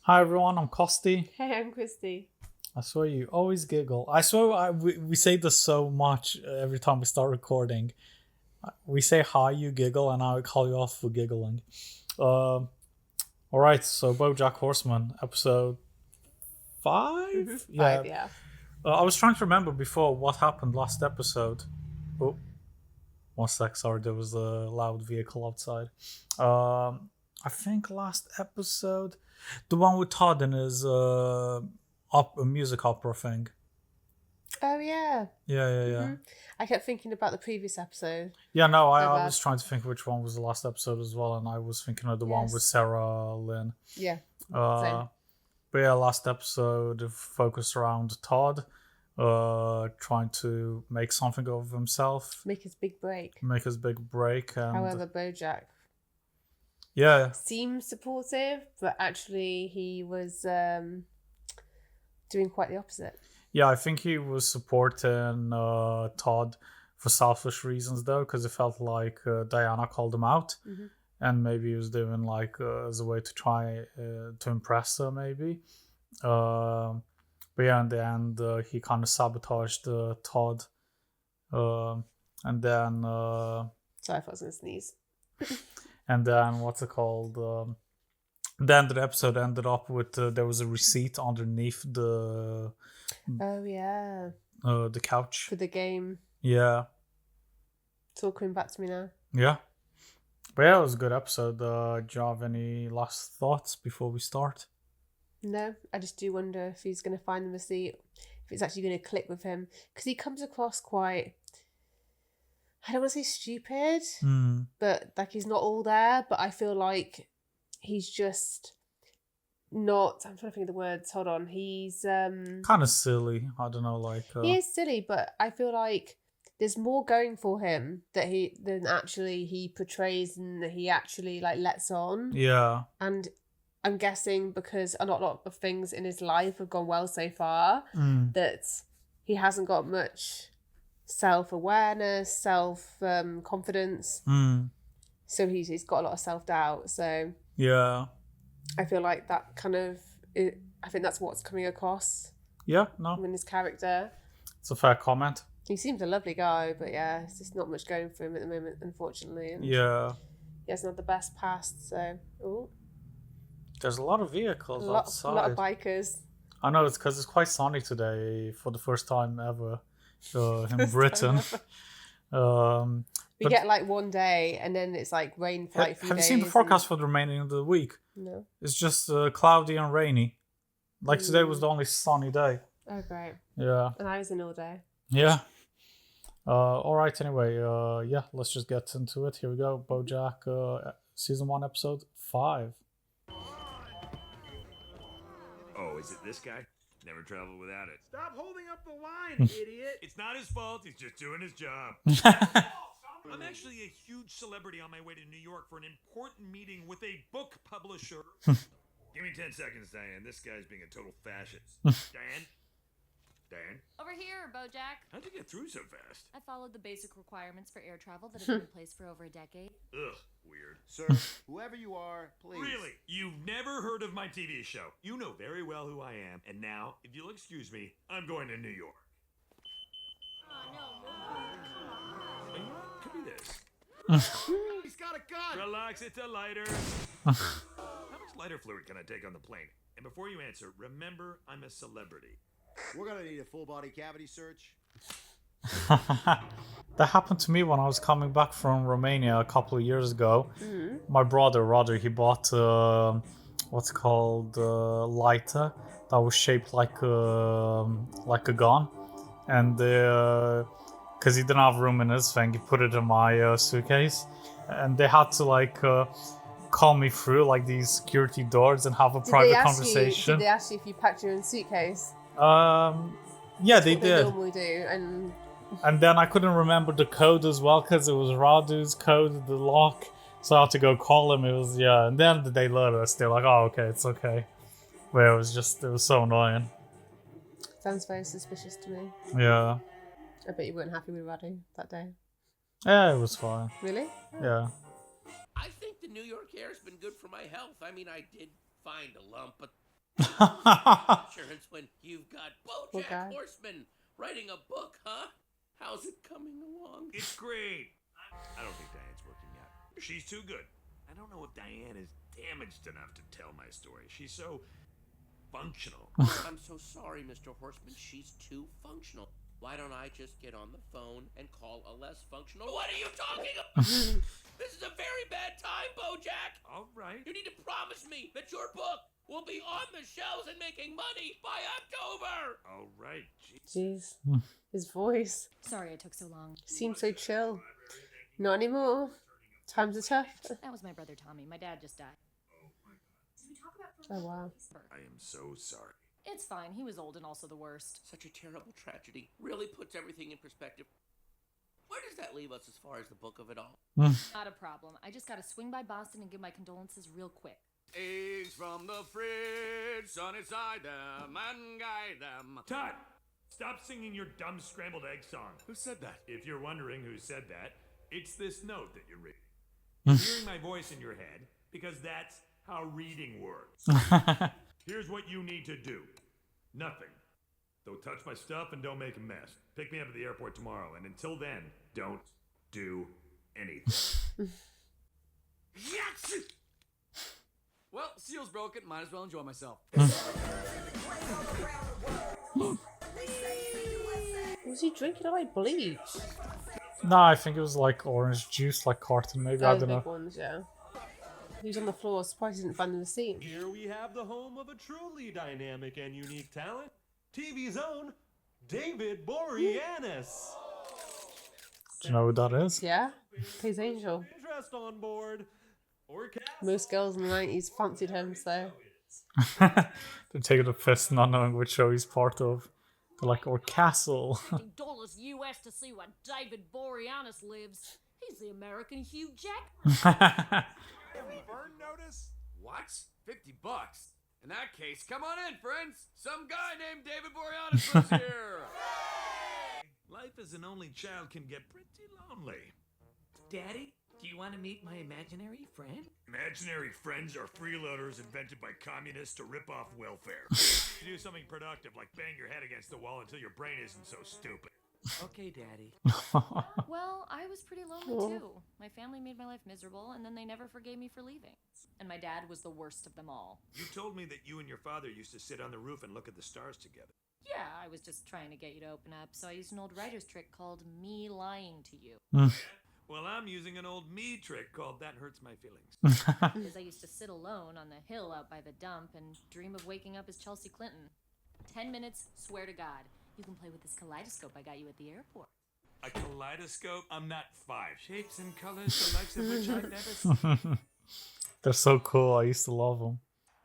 Hi everyone, I'm Kosti. Hey, I'm Christy. I swear you always giggle. I swear we say this so much every time we start recording. We say hi, you giggle, and I call you off for giggling. Alright, so BoJack Horseman, episode 5? Mm-hmm. 5, yeah. I was trying to remember before what happened last episode. Oh, one sec, sorry, there was a loud vehicle outside. I think last episode, the one with Todd and his music opera thing. Oh, yeah. Yeah. Mm-hmm. I kept thinking about the previous episode. Yeah, no, I was trying to think which one was the last episode as well, and I was thinking of the one with Sarah Lynn. Yeah. But yeah, last episode focused around Todd trying to make something of himself. Make his big break. And however, BoJack seems supportive, but actually he was doing quite the opposite. Yeah, I think he was supporting Todd for selfish reasons, though, because it felt like Diana called him out, and maybe he was doing like as a way to try to impress her, maybe. But yeah, in the end, he kind of sabotaged Todd, and then. Sorry if I was gonna sneeze. And then what's it called? Then the episode ended up with there was a receipt underneath the. Oh yeah. The couch for the game. Yeah. It's all coming back to me now. Yeah. But yeah, it was a good episode. Do you have any last thoughts before we start? No, I just do wonder if he's going to find the receipt, if it's actually going to click with him, because he comes across quite. I don't want to say stupid, but like he's not all there. But I feel like he's just. Not, I'm trying to think of the words. Hold on. He's kind of silly. I don't know, like he is silly, but I feel like there's more going for him than actually he portrays and that he actually like lets on. Yeah. And I'm guessing because a lot of things in his life have gone well so far, that he hasn't got much self-awareness, confidence. So he's got a lot of self-doubt. So yeah. I feel like that kind of, I think that's what's coming across. Yeah, no. In his character. It's a fair comment. He seems a lovely guy, but yeah, it's just not much going for him at the moment, unfortunately. And yeah. He hasn't had the best past, so. Ooh. There's a lot of vehicles outside. A lot of bikers. I know, it's because it's quite sunny today for the first time ever in Britain. We get like one day and then it's like rain for like a few days. Have you seen the forecast for the remaining of the week? No. It's just cloudy and rainy. Like today was the only sunny day. Oh, great. Yeah. And I was in all day. Yeah. All right, anyway. Yeah, let's just get into it. Here we go. BoJack, Season 1, Episode 5. Oh, is it this guy? Never traveled without it. Stop holding up the line, idiot! It's not his fault. He's just doing his job. I'm actually a huge celebrity on my way to New York for an important meeting with a book publisher. Give me 10 seconds, Diane. This guy's being a total fascist. Diane? Over here, BoJack. How'd you get through so fast? I followed the basic requirements for air travel that have been in place for over a decade. Ugh, weird. Sir, whoever you are, please. Really? You've never heard of my TV show. You know very well who I am. And now, if you'll excuse me, I'm going to New York. Oh, no. Could be this. He's got a gun! Relax, it's a lighter. How much lighter fluid can I take on the plane? And before you answer, remember I'm a celebrity. We're gonna need a full body cavity search. That happened to me when I was coming back from Romania a couple of years ago. My brother, Roger, he bought what's called lighter that was shaped like a gun, and because he didn't have room in his thing, he put it in my suitcase, and they had to like call me through like these security doors and have a private conversation. Did they ask you if you packed your own suitcase? Yeah, they did. They normally do, and then I couldn't remember the code as well because it was Radu's code, the lock. So I had to go call him. It was and then they let us. They're like, "Oh, okay, it's okay." But it was so annoying. Sounds very suspicious to me. Yeah. I bet you weren't happy with Radu that day. Yeah, it was fine. Really? Yeah. I think the New York air's been good for my health. I mean, I did find a lump, but Insurance when you've got BoJack guy. Horseman writing a book, huh? How's it coming along? It's great. I don't think Diane's working yet. She's too good. I don't know if Diane is damaged enough to tell my story. She's so functional. I'm so sorry, Mr. Horseman. She's too functional. Why don't I just get on the phone and call a less functional? What are you talking about? This is a very bad time, BoJack. All right. You need to promise me that your book will be on the shelves and making money by October. All right. Jeez. His voice Sorry it took so long. seems so chill. Not anymore. Times are tough. That was my brother Tommy. My dad just died. Oh, wow. I am so sorry. It's fine. He was old and also the worst. Such a terrible tragedy. Really puts everything in perspective. Where does that leave us as far as the book of it all? Not a problem. I just gotta swing by Boston and give my condolences real quick. Eggs from the fridge, sunny side them and guide them. Todd, stop singing your dumb scrambled egg song. Who said that? If you're wondering who said that, it's this note that you're reading. You're hearing my voice in your head because that's how reading works. Here's what you need to do. Nothing. Don't touch my stuff and don't make a mess. Pick me up at the airport tomorrow, and until then, don't do anything. Yes! Well, seal's broken. Might as well enjoy myself. Was he drinking like bleach? No, I think it was like orange juice, like carton maybe. I Oh, don't big know. ones, yeah. He was on the floor. Surprised he didn't find the receipt. Here we have the home of a truly dynamic and unique talent, TV's own David Boreanaz. Do you know who that is? Yeah, plays Angel. Interest on board. Or Most girls in the 90s fancied him, so. They're taking a piss, not knowing which show he's part of. They're like, or Castle. $50 US to see where David Boreanaz lives. He's the American Hugh Jackman. Burn notice? What? $50? In that case, come on in, friends. Some guy named David Boreanaz lives here. Life as an only child can get pretty lonely. Daddy, do you want to meet my imaginary friend? Imaginary friends are freeloaders invented by communists to rip off welfare. To do something productive like bang your head against the wall until your brain isn't so stupid. Okay, Daddy. Well, I was pretty lonely too. My family made my life miserable, and then they never forgave me for leaving. And my dad was the worst of them all. You told me that you and your father used to sit on the roof and look at the stars together. Yeah, I was just trying to get you to open up, so I used an old writer's trick called me lying to you. Well, I'm using an old me trick called That Hurts My Feelings. Because I used to sit alone on the hill out by the dump and dream of waking up as Chelsea Clinton. 10 minutes, swear to God. You can play with this kaleidoscope I got you at the airport. A kaleidoscope? I'm not 5. Shapes and colors, the likes of which I've never seen. They're so cool. I used to love them.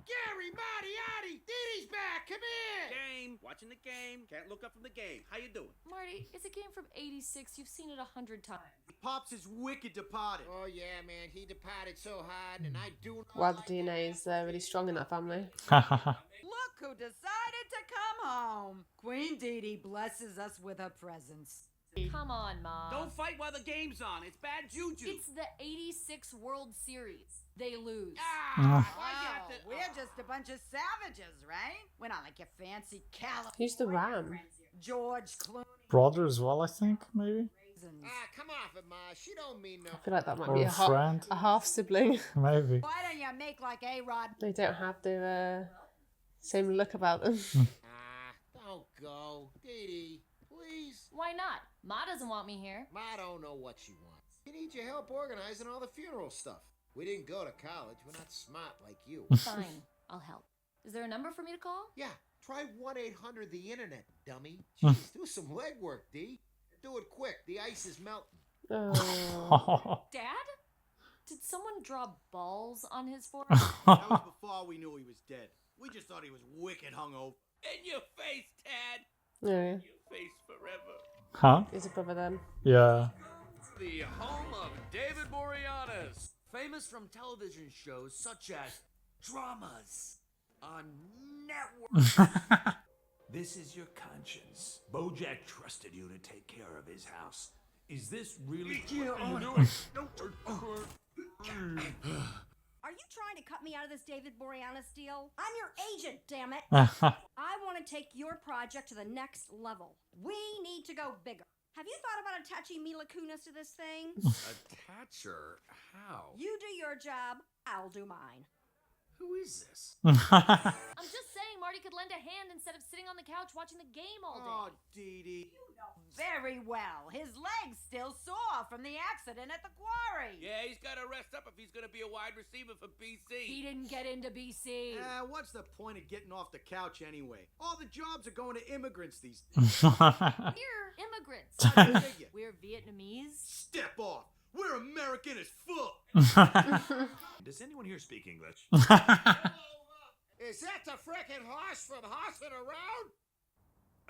Gary, Marty, Diddy's back. Come here. Game. Watching the game. Can't look up from the game. How you doing? Marty, it's a game from '86. You've seen it 100 times. Pops is wicked departed. Oh, yeah, man. He departed so hard, and I do not Wow, the DNA is really strong in that family. Look who decided to come home. Queen Dee blesses us with her presence. Come on, Mom. Don't fight while the game's on. It's bad juju. It's the '86 World Series. They lose. Wow, we're just a bunch of savages, right? We're not like your fancy California. Who's the ram? George Clooney. Brother as well, I think, maybe. come off it, Ma. She don't mean no. I feel like that might Or be a friend. a half sibling. Maybe. Why don't you make like A-Rod? They don't have the same look about them. Don't go. Dee, please. Why not? Ma doesn't want me here. Ma don't know what she wants. We need your help organizing all the funeral stuff. We didn't go to college. We're not smart like you. Fine, I'll help. Is there a number for me to call? Yeah, try 1-800 the internet, dummy. Jeez, do some legwork, D. Do it quick. The ice is melting. Oh. Dad? Did someone draw balls on his forehead? That was before we knew he was dead. We just thought he was wicked hungover. In your face, Tad. Yeah. Your face forever. Huh? He's a brother then. Yeah. The home of David Boreanaz. Famous from television shows such as Dramas on Network. This is your conscience. BoJack trusted you to take care of his house. Is this really what you're doing? Are you you trying to cut me out of this David Boreanaz deal? I'm your agent, damn it. I want to take your project to the next level. We need to go bigger. Have you thought about attaching Mila Kunis to this thing? Attach her? How? You do your job, I'll do mine. Who is this? I'm just saying Marty could lend a hand instead of sitting on the couch watching the game all day. Oh, Dee Dee. You know very well. His leg's still sore from the accident at the quarry. Yeah, he's got to rest up if he's going to be a wide receiver for BC. He didn't get into BC. What's the point of getting off the couch anyway? All the jobs are going to immigrants these days. We're immigrants. We're Vietnamese. Step off. We're American as fuck. Does anyone here speak English? Is that the frickin' horse from Horsing Around?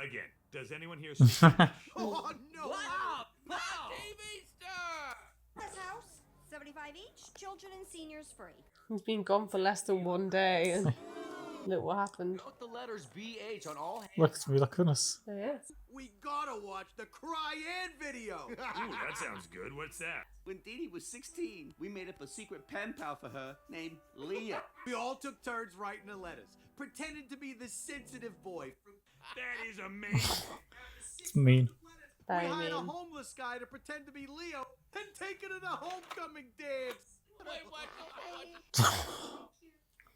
Again, does anyone here speak English? Oh, no. Wow! TV star! This house, $75 each, children and seniors free. He's been gone for less than 1 day, and look what happened. Note the letters BH on all hands. Look, it's Mila Kunis. Oh, yes. We gotta watch the Cry-In video. Ooh, that sounds good. What's that? When Dee Dee was 16, we made up a secret pen pal for her named Leah. We all took turns writing the letters, pretending to be the sensitive boy. That is amazing. It's mean. We Very hired a mean. homeless guy to pretend to be Leo and take it to the homecoming dance. Wait, what?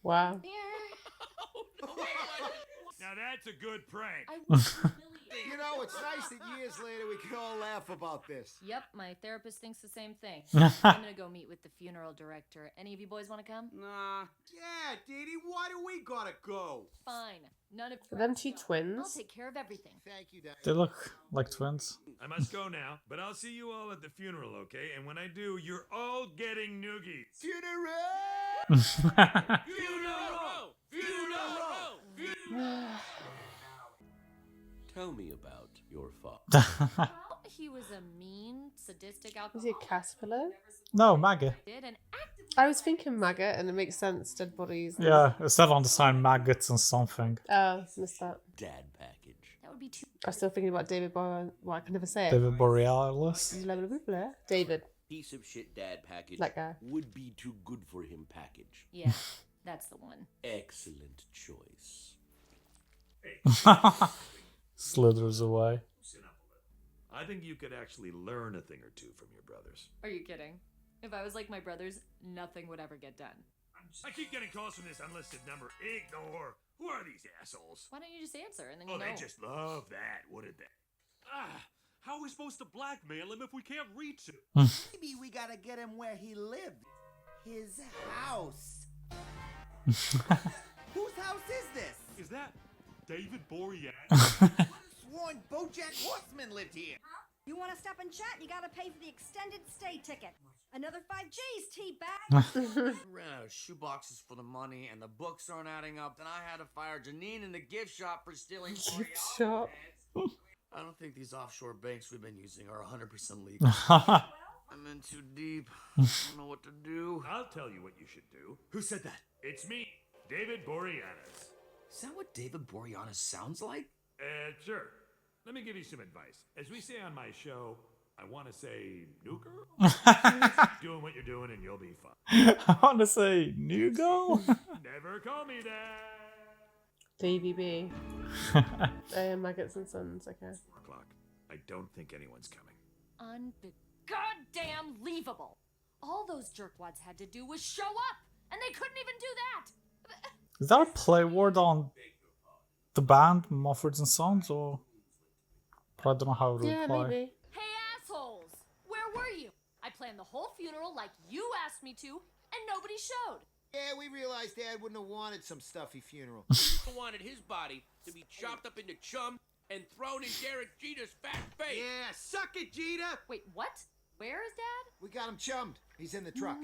Wow. Now that's a good prank. You know, it's nice that years later we can all laugh about this. Yep, my therapist thinks the same thing. I'm gonna go meet with the funeral director. Any of you boys want to come? Nah. Yeah, Dee Dee, why do we gotta go? Fine. None of Are them two I'll twins? take care of everything. Thank you, Dad. They look like twins. I must go now, but I'll see you all at the funeral, okay? And when I do, you're all getting noogies. Funeral! Funeral! Funeral! Tell me about your father. Well, he was a mean, sadistic Is alcoholic. he a caterpillar? No, maggot. Did and actively I was thinking maggot, and it makes sense. Dead bodies. Yeah, it said on the sign maggots and something. Oh, missed that. Dad package. that would be too. I was still thinking about David Boreanaz. Well, I can never say it. David Borealis. David. Piece of shit dad package. That guy. Would be too good for him package. Yeah, that's the one. Excellent choice. Slithers away. I think you could actually learn a thing or two from your brothers. Are you kidding? If I was like my brothers, nothing would ever get done. I keep getting calls from this unlisted number. Ignore. Who are these assholes? Why don't you just answer and then Oh, you know? they just love that, wouldn't they? How are we supposed to blackmail him if we can't reach him? Maybe we gotta get him where he lived. His house. Whose house is this? Is that David Boreanaz? Sworn BoJack Horseman lived here. You want to stop and chat? You got to pay for the extended stay ticket. Another 5 G's, teabag. Ran out of shoeboxes for the money, and the books aren't adding up. Then I had to fire Janine in the gift shop for stealing. Gift shop. I don't think these offshore banks we've been using are 100% legal. I'm in too deep. I don't know what to do. I'll tell you what you should do. Who said that? It's me, David Boreanaz. Is that what David Boreanaz sounds like? Sure. Let me give you some advice. As we say on my show, I want to say, new girl? Doing what you're doing and you'll be fine. I want to say, new girl? Never call me that. DBB. Maggots and Sons, okay. 4 o'clock. I don't think anyone's coming. Ungoddamn leavable. All those jerkwads had to do was show up, and they couldn't even do that. Is that a play word on the band, Mumford & Sons, or... But I don't know how to Yeah, reply. maybe. Hey assholes, where were you? I planned the whole funeral like you asked me to, and nobody showed. Yeah, we realized Dad wouldn't have wanted some stuffy funeral. He wanted his body to be chopped up into chum and thrown in Derek Jeter's fat face. Yeah, suck it, Jeter. Wait, what? Where is Dad? We got him chummed. He's in the truck.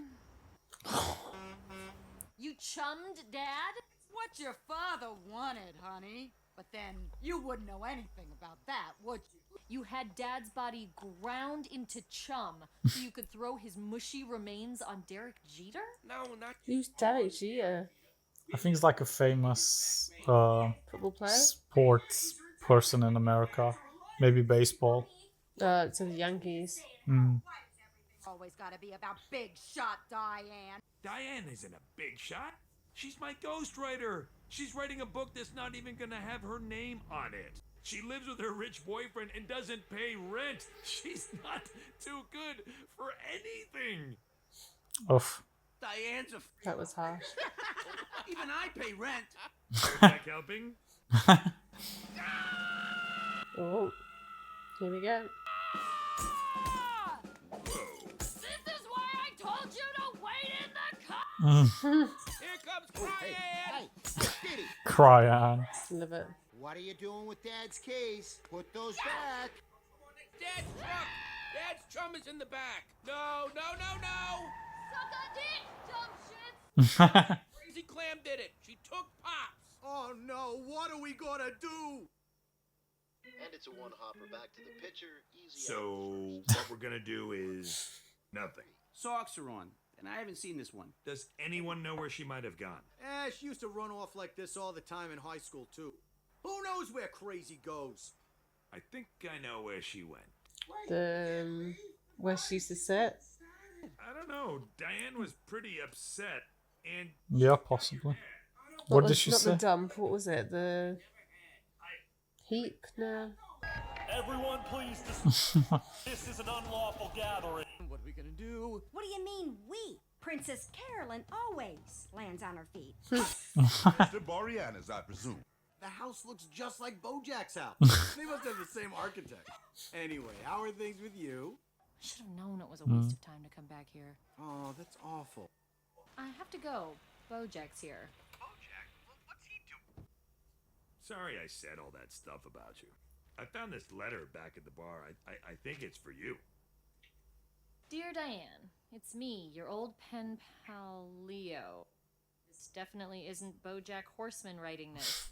You chummed Dad? What your father wanted, honey. But then you wouldn't know anything about that, would you? You had Dad's body ground into chum so you could throw his mushy remains on Derek Jeter? No, not Who's Derek Jeter? I think he's like a famous Football player? sports person in America. Maybe baseball. To the Yankees. Mm. Always gotta be about big shot, Diane. Diane isn't a big shot. She's my ghostwriter. She's writing a book that's not even gonna have her name on it. She lives with her rich boyfriend and doesn't pay rent. She's not too good for anything. Oof. Diane's a... That was harsh. Even I pay rent. Back helping? Oh, here we go. This is why I told you to wait in the car. Here comes Diane! Diddy, Cryan. Love it. what are you doing with Dad's case? Put those back. Dad's truck! Dad's chum is in the back! No! Suck a dick, dumb shit. Crazy Clam did it! She took Pops! Oh no, what are we gonna do? And it's a one-hopper back to the pitcher. Easy. So, what we're gonna do is nothing. Socks are on, and I haven't seen this one. Does anyone know where she might have gone? She used to run off like this all the time in high school, too. Who knows where crazy goes? I think I know where she went. Where she used to sit. I don't know. Diane was pretty upset, and Yeah, possibly. What did she Not say? the dump. What was it? The heap? No. Everyone, please. This is an unlawful gathering. What are we gonna do? What do you mean, we? Princess Carolyn always lands on her feet. Mr. Boreanaz, I presume. The house looks just like BoJack's house. They must have the same architect. Anyway, how are things with you? I should have known it was a waste of time to come back here. Oh, that's awful. I have to go. BoJack's here. BoJack? What's he doing? Sorry I said all that stuff about you. I found this letter back at the bar. I think it's for you. Dear Diane, it's me, your old pen pal Leo. This definitely isn't BoJack Horseman writing this.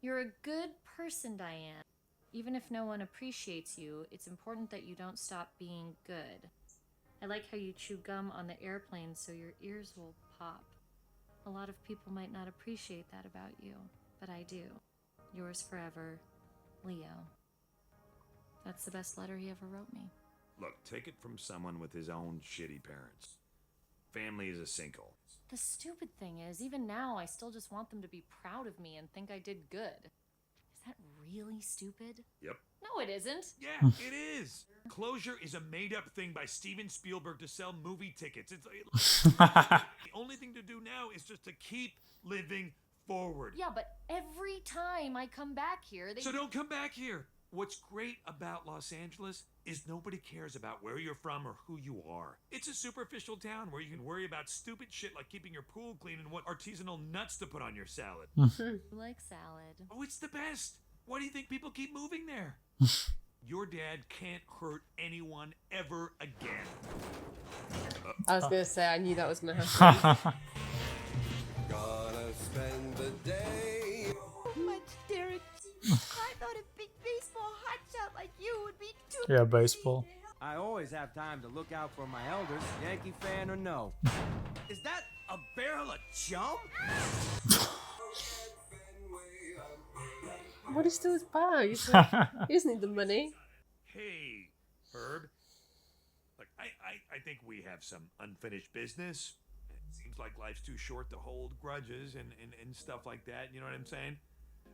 You're a good person, Diane. Even if no one appreciates you, it's important that you don't stop being good. I like how you chew gum on the airplane so your ears will pop. A lot of people might not appreciate that about you, but I do. Yours forever, Leo. That's the best letter he ever wrote me. Look, take it from someone with his own shitty parents. Family is a sinkhole. The stupid thing is, even now, I still just want them to be proud of me and think I did good. Is that really stupid? Yep. No, it isn't. Yeah, it is. Closure is a made-up thing by Steven Spielberg to sell movie tickets. It's the only thing to do now is just to keep living forward. Yeah, but every time I come back here, they... So don't come back here. What's great about Los Angeles is nobody cares about where you're from or who you are. It's a superficial town where you can worry about stupid shit like keeping your pool clean and what artisanal nuts to put on your salad. You like salad. Oh, it's the best. Why do you think people keep moving there? Your dad can't hurt anyone ever again. I was gonna say I knew that was gonna happen. Gonna spend the day. Much, Derek. I thought a big baseball hotshot like you would be too. Yeah, baseball. I always have time to look out for my elders, Yankee fan or no. Is that a barrel of chum? What is still his bar? He doesn't need the money. Hey, Herb. Look, I think we have some unfinished business. It seems like life's too short to hold grudges and stuff like that. You know what I'm saying?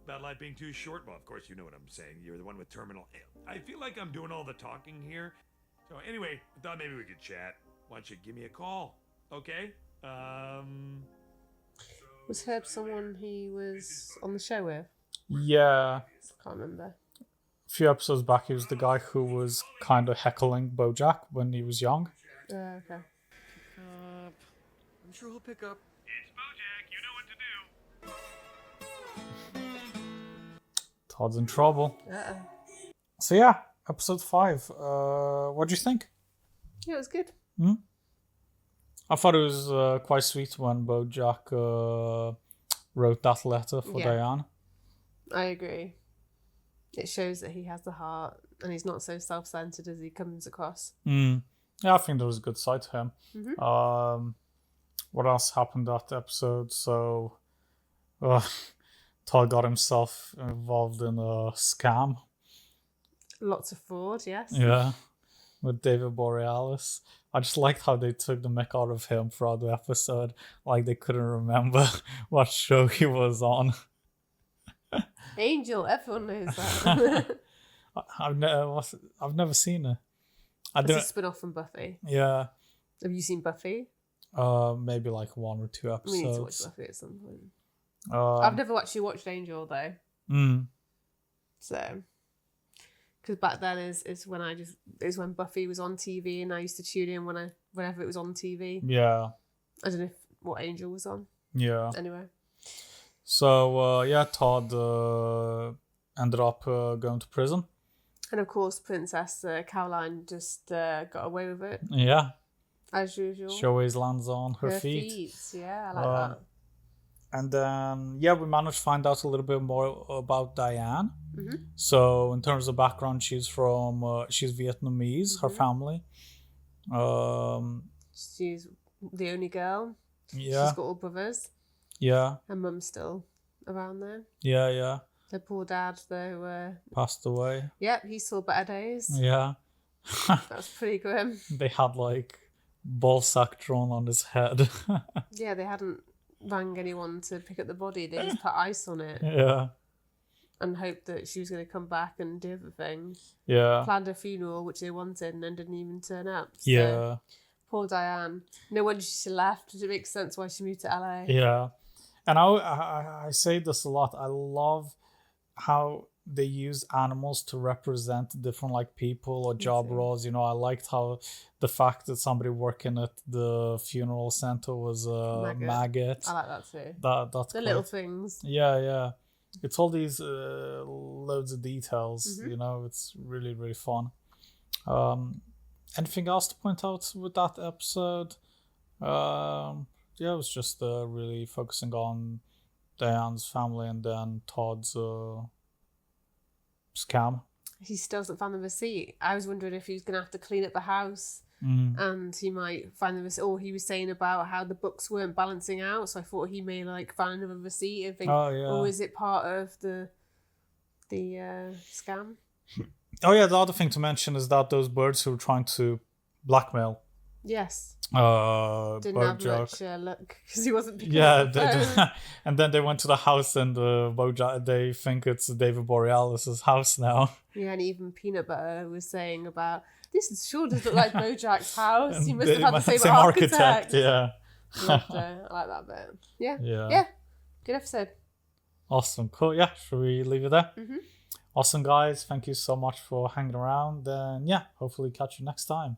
About life being too short? Well, of course you know what I'm saying. You're the one with terminal. I feel like I'm doing all the talking here. So anyway, I thought maybe we could chat. Why don't you give me a call? Okay? Was Herb someone he was on the show with? Yeah. Can't remember. A few episodes back, he was the guy who was kind of heckling BoJack when he was young. Okay. I'm sure he'll pick up. It's BoJack. You know what to do. Todd's in trouble. Uh-oh. So yeah, episode 5. What do you think? Yeah, it was good. I thought it was quite sweet when BoJack wrote that letter for Diane. I agree. It shows that he has the heart and he's not so self-centered as he comes across. Yeah, I think there was a good side to him. Mm-hmm. What else happened that episode? So, Todd got himself involved in a scam. Lots of fraud, yes. Yeah. with David Borealis. I just liked how they took the mick out of him throughout the episode. Like they couldn't remember what show he was on. Angel, everyone knows that. I've never seen it. It's a spin-off from Buffy. Yeah. Have you seen Buffy? Maybe like 1 or 2 episodes. We need to watch Buffy at some point. I've never actually watched Angel though. So, because back then is when Buffy was on TV, and I used to tune in whenever it was on TV. Yeah. I don't know what Angel was on. Yeah. Anyway. So Todd ended up going to prison. And of course, Princess Caroline just got away with it. Yeah. As usual. She always lands on her feet. Yeah, I like that. And then, we managed to find out a little bit more about Diane. Mm-hmm. So, in terms of background, she's Vietnamese, her family. She's the only girl. Yeah. She's got all brothers. Yeah. Her mum's still around there. Yeah. Her poor dad, though. Passed away. Yep, he saw better days. Yeah. That was pretty grim. They had, like, ball sack drawn on his head. Yeah, they hadn't rang anyone to pick up the body. They just put ice on it. Yeah. And hoped that she was going to come back and do everything. Yeah. Planned a funeral, which they wanted, and then didn't even turn up. So, yeah. Poor Diane. No wonder she left. It makes sense why she moved to LA. Yeah. And I say this a lot. I love how they use animals to represent different like people or job roles. You know, I liked how the fact that somebody working at the funeral center was a maggot. I like that too. That's the little things. Yeah. It's all these loads of details. Mm-hmm. You know, it's really, really fun. Anything else to point out with that episode? It was just really focusing on Diane's family and then Todd's scam. He still hasn't found the receipt. I was wondering if he was going to have to clean up the house and he might find the receipt. Or he was saying about how the books weren't balancing out, so I thought he may like find another receipt and think, or is it part of the scam? Oh yeah, the other thing to mention is that those birds who were trying to blackmail. Yes. Didn't have much luck because he wasn't picking up the phone. And then they went to the house and BoJack, they think it's David Borealis' house now. Yeah, and even Peanut Butter was saying about, this sure does look like BoJack's house. And You must have had the same architect. Yeah. Loved it. I like that bit. Yeah. Good episode. Awesome. Cool. Yeah. Should we leave it there? Mm-hmm. Awesome, guys. Thank you so much for hanging around. And hopefully catch you next time.